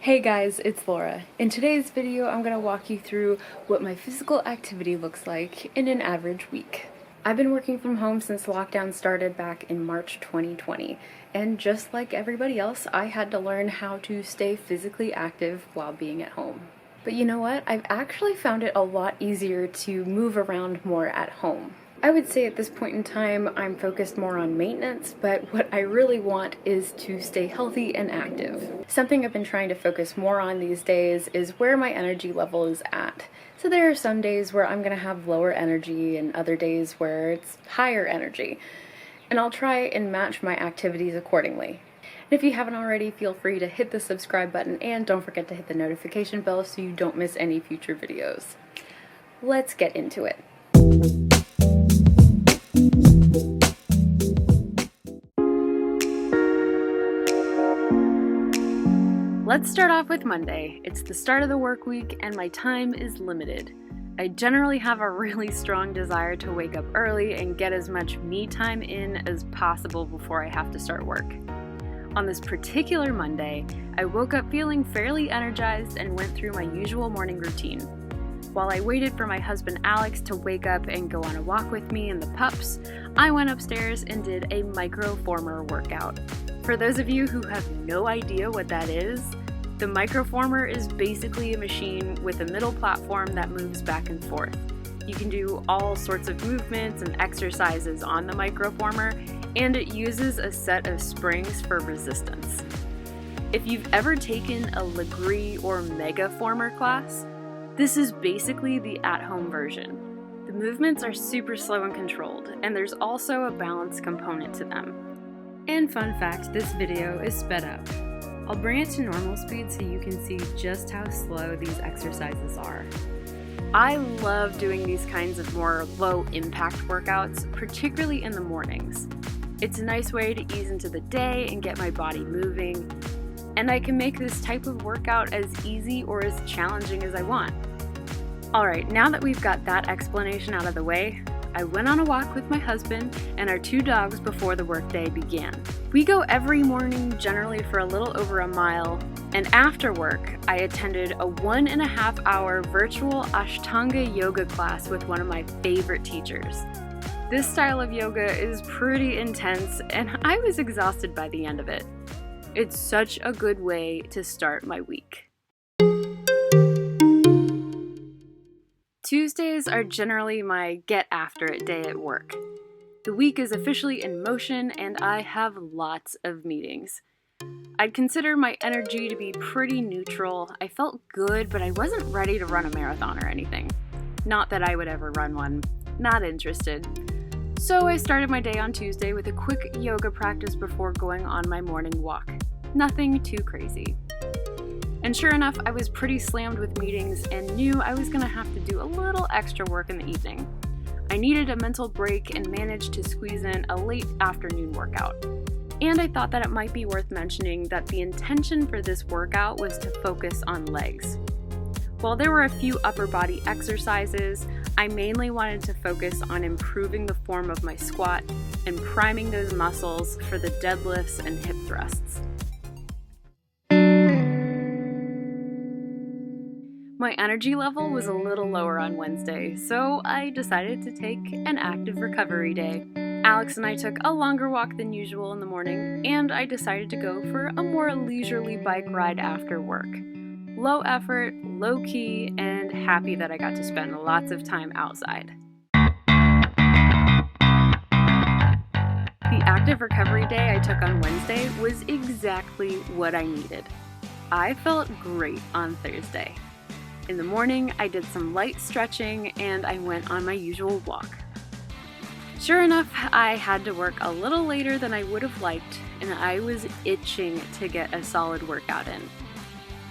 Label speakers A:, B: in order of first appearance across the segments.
A: Hey guys, it's Laura. In today's video, I'm going to walk you through what my physical activity looks like in an average week. I've been working from home since lockdown started back in March 2020, and just like everybody else, I had to learn how to stay physically active while being at home. But you know what? I've actually found it a lot easier to move around more at home. I would say at this point in time, I'm focused more on maintenance, but what I really want is to stay healthy and active. Something I've been trying to focus more on these days is where my energy level is at. So there are some days where I'm going to have lower energy and other days where it's higher energy. And I'll try and match my activities accordingly. And if you haven't already, feel free to hit the subscribe button and don't forget to hit the notification bell so you don't miss any future videos. Let's get into it. Let's start off with Monday. It's the start of the work week and my time is limited. I generally have a really strong desire to wake up early and get as much me time in as possible before I have to start work. On this particular Monday, I woke up feeling fairly energized and went through my usual morning routine. While I waited for my husband Alex to wake up and go on a walk with me and the pups, I went upstairs and did a Microformer workout. For those of you who have no idea what that is, the Microformer is basically a machine with a middle platform that moves back and forth. You can do all sorts of movements and exercises on the Microformer, and it uses a set of springs for resistance. If you've ever taken a Lagree or Megaformer class, this is basically the at-home version. The movements are super slow and controlled, and there's also a balance component to them. And fun fact, this video is sped up. I'll bring it to normal speed so you can see just how slow these exercises are. I love doing these kinds of more low-impact workouts, particularly in the mornings. It's a nice way to ease into the day and get my body moving, and I can make this type of workout as easy or as challenging as I want. Alright, now that we've got that explanation out of the way, I went on a walk with my husband and our 2 dogs before the workday began. We go every morning generally for a little over a mile, and after work, I attended a 1.5-hour virtual Ashtanga yoga class with one of my favorite teachers. This style of yoga is pretty intense, and I was exhausted by the end of it. It's such a good way to start my week. Tuesdays are generally my get after it day at work. The week is officially in motion and I have lots of meetings. I'd consider my energy to be pretty neutral. I felt good, but I wasn't ready to run a marathon or anything. Not that I would ever run one. Not interested. So I started my day on Tuesday with a quick yoga practice before going on my morning walk. Nothing too crazy. And sure enough, I was pretty slammed with meetings and knew I was going to have to do a little extra work in the evening. I needed a mental break and managed to squeeze in a late afternoon workout. And I thought that it might be worth mentioning that the intention for this workout was to focus on legs. While there were a few upper body exercises, I mainly wanted to focus on improving the form of my squat and priming those muscles for the deadlifts and hip thrusts. My energy level was a little lower on Wednesday, so I decided to take an active recovery day. Alex and I took a longer walk than usual in the morning, and I decided to go for a more leisurely bike ride after work. Low effort, low key, and happy that I got to spend lots of time outside. The active recovery day I took on Wednesday was exactly what I needed. I felt great on Thursday. In the morning, I did some light stretching and I went on my usual walk. Sure enough, I had to work a little later than I would have liked, and I was itching to get a solid workout in.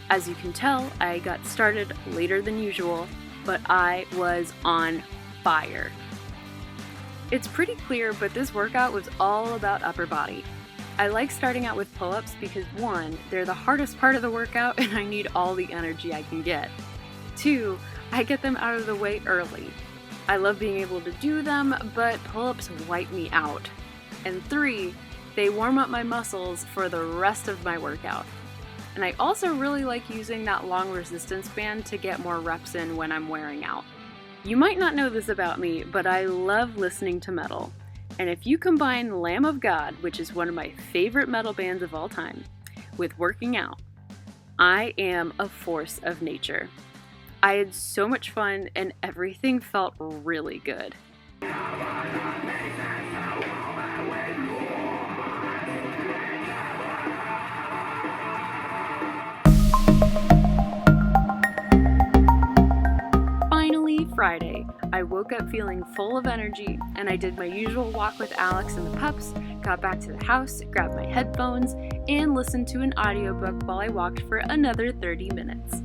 A: As you can tell, I got started later than usual, but I was on fire. It's pretty clear, but this workout was all about upper body. I like starting out with pull-ups because 1, they're the hardest part of the workout and I need all the energy I can get. 2, I get them out of the way early. I love being able to do them, but pull-ups wipe me out. And 3, they warm up my muscles for the rest of my workout. And I also really like using that long resistance band to get more reps in when I'm wearing out. You might not know this about me, but I love listening to metal. And if you combine Lamb of God, which is one of my favorite metal bands of all time, with working out, I am a force of nature. I had so much fun and everything felt really good. Finally, Friday. I woke up feeling full of energy and I did my usual walk with Alex and the pups, got back to the house, grabbed my headphones, and listened to an audiobook while I walked for another 30 minutes.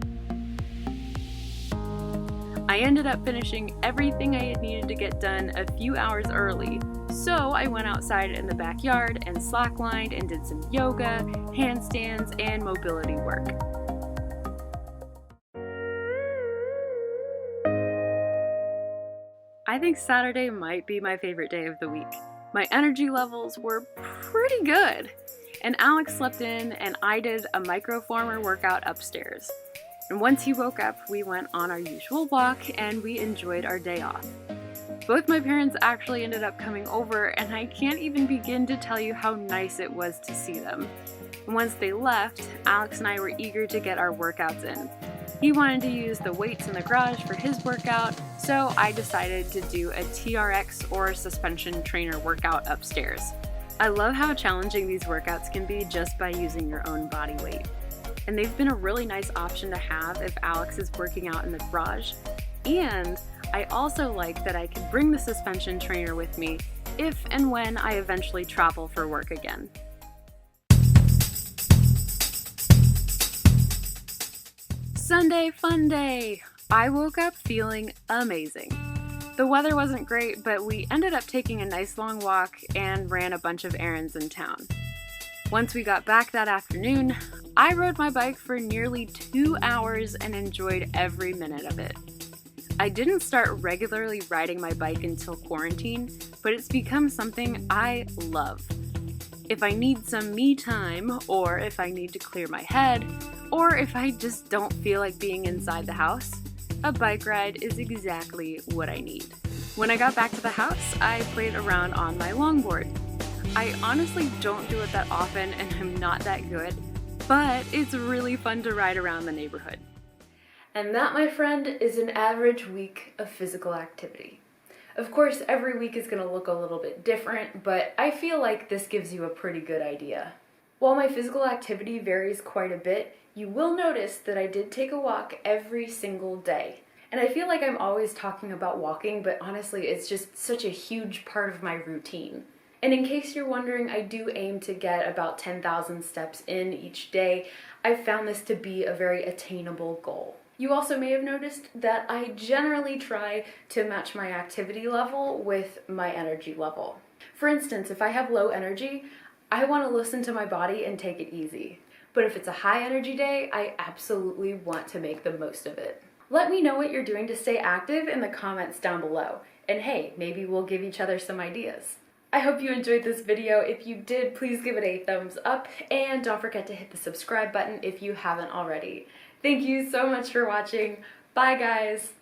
A: I ended up finishing everything I had needed to get done a few hours early, so I went outside in the backyard and slacklined and did some yoga, handstands, and mobility work. I think Saturday might be my favorite day of the week. My energy levels were pretty good, and Alex slept in and I did a Microformer workout upstairs. And once he woke up, we went on our usual walk and we enjoyed our day off. Both my parents actually ended up coming over and I can't even begin to tell you how nice it was to see them. And once they left, Alex and I were eager to get our workouts in. He wanted to use the weights in the garage for his workout, so I decided to do a TRX or suspension trainer workout upstairs. I love how challenging these workouts can be just by using your own body weight. And they've been a really nice option to have if Alex is working out in the garage. And I also like that I can bring the suspension trainer with me if and when I eventually travel for work again. Sunday fun day! I woke up feeling amazing. The weather wasn't great, but we ended up taking a nice long walk and ran a bunch of errands in town. Once we got back that afternoon, I rode my bike for nearly 2 hours and enjoyed every minute of it. I didn't start regularly riding my bike until quarantine, but it's become something I love. If I need some me time, or if I need to clear my head, or if I just don't feel like being inside the house, a bike ride is exactly what I need. When I got back to the house, I played around on my longboard. I honestly don't do it that often and I'm not that good, but it's really fun to ride around the neighborhood. And that, my friend, is an average week of physical activity. Of course, every week is going to look a little bit different, but I feel like this gives you a pretty good idea. While my physical activity varies quite a bit, you will notice that I did take a walk every single day. And I feel like I'm always talking about walking, but honestly, it's just such a huge part of my routine. And in case you're wondering, I do aim to get about 10,000 steps in each day. I've found this to be a very attainable goal. You also may have noticed that I generally try to match my activity level with my energy level. For instance, if I have low energy, I want to listen to my body and take it easy. But if it's a high energy day, I absolutely want to make the most of it. Let me know what you're doing to stay active in the comments down below. And hey, maybe we'll give each other some ideas. I hope you enjoyed this video. If you did, please give it a thumbs up and don't forget to hit the subscribe button if you haven't already. Thank you so much for watching. Bye guys!